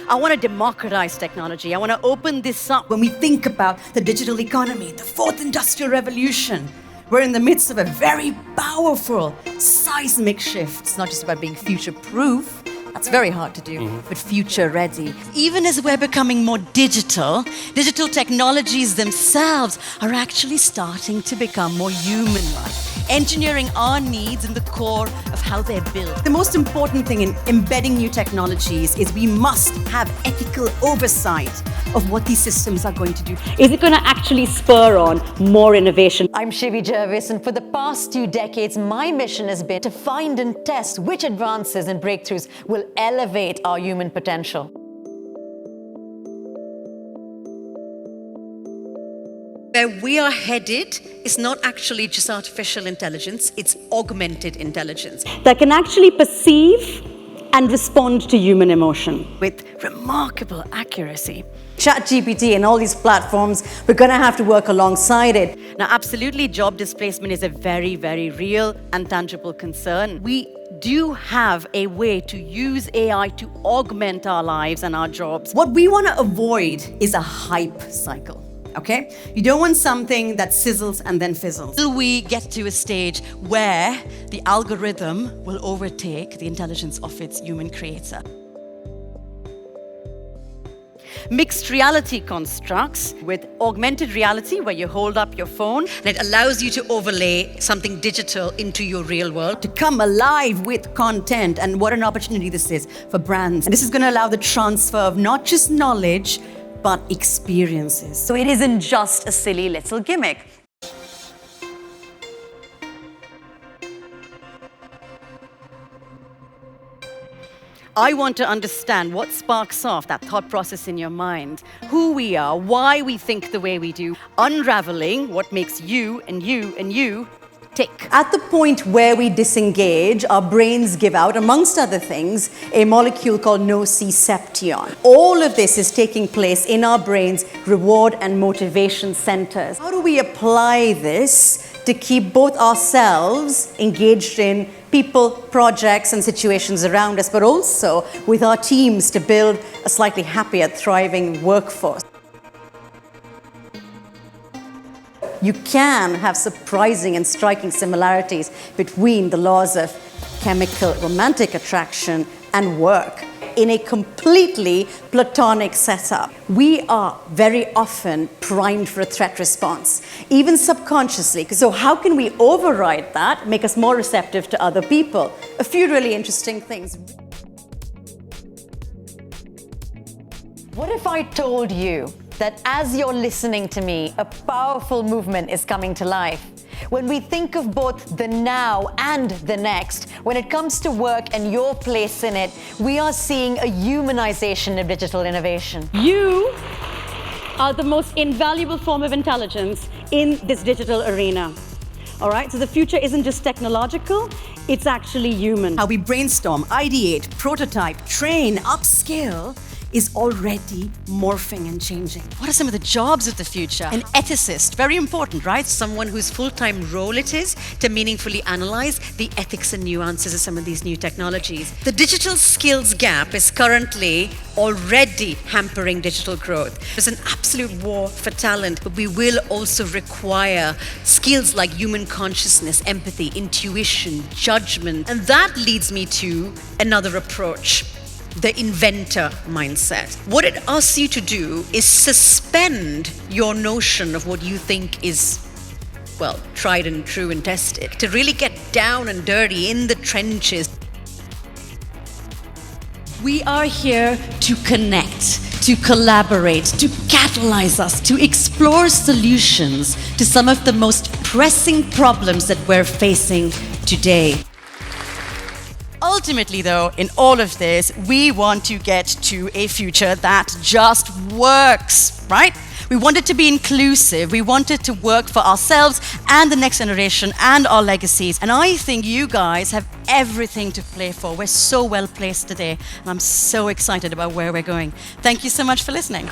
I want to democratize technology. I want to open this up. When we think about the digital economy, the fourth industrial revolution, we're in the midst of a very powerful seismic shift. It's not just about being future-proof. That's very hard to do, but future-ready. Even as we're becoming more digital technologies themselves are actually starting to become more human-like, engineering our needs in the core of how they're built. The most important thing in embedding new technologies is we must have ethical oversight of what these systems are going to do. Is it going to actually spur on more innovation? I'm Shivvy Jervis, and for the past 2 decades, my mission has been to find and test which advances and breakthroughs will elevate our human potential. Where we are headed is not actually just artificial intelligence, it's augmented intelligence that can actually perceive and respond to human emotion with remarkable accuracy. ChatGPT and all these platforms, we're going to have to work alongside it. Now, absolutely, job displacement is a very, very real and tangible concern. We do have a way to use AI to augment our lives and our jobs. What we want to avoid is a hype cycle. Okay? You don't want something that sizzles and then fizzles. Till we get to a stage where the algorithm will overtake the intelligence of its human creator. Mixed reality constructs with augmented reality, where you hold up your phone and it allows you to overlay something digital into your real world, to come alive with content. And what an opportunity this is for brands. And this is going to allow the transfer of not just knowledge, but experiences. So it isn't just a silly little gimmick. I want to understand what sparks off that thought process in your mind, who we are, why we think the way we do, unraveling what makes you and you and you tick. At the point where we disengage, our brains give out, amongst other things, a molecule called nociception. All of this is taking place in our brain's reward and motivation centers. How do we apply this to keep both ourselves engaged in people, projects, and situations around us, but also with our teams to build a slightly happier, thriving workforce? You can have surprising and striking similarities between the laws of chemical romantic attraction and work in a completely platonic setup. We are very often primed for a threat response, even subconsciously. So how can we override that, make us more receptive to other people? A few really interesting things. What if I told you that as you're listening to me, a powerful movement is coming to life? When we think of both the now and the next, when it comes to work and your place in it, we are seeing a humanization of digital innovation. You are the most invaluable form of intelligence in this digital arena. All right, so the future isn't just technological, it's actually human. How we brainstorm, ideate, prototype, train, upskill is already morphing and changing. What are some of the jobs of the future? An ethicist, very important, right? Someone whose full-time role it is to meaningfully analyze the ethics and nuances of some of these new technologies. The digital skills gap is currently already hampering digital growth. There's an absolute war for talent, but we will also require skills like human consciousness, empathy, intuition, judgment. And that leads me to another approach: the inventor mindset. What it asks you to do is suspend your notion of what you think is, well, tried and true and tested, to really get down and dirty in the trenches. We are here to connect, to collaborate, to catalyze us, to explore solutions to some of the most pressing problems that we're facing today. Ultimately, though, in all of this, we want to get to a future that just works, right? We want it to be inclusive. We want it to work for ourselves and the next generation and our legacies. And I think you guys have everything to play for. We're so well placed today, and I'm so excited about where we're going. Thank you so much for listening.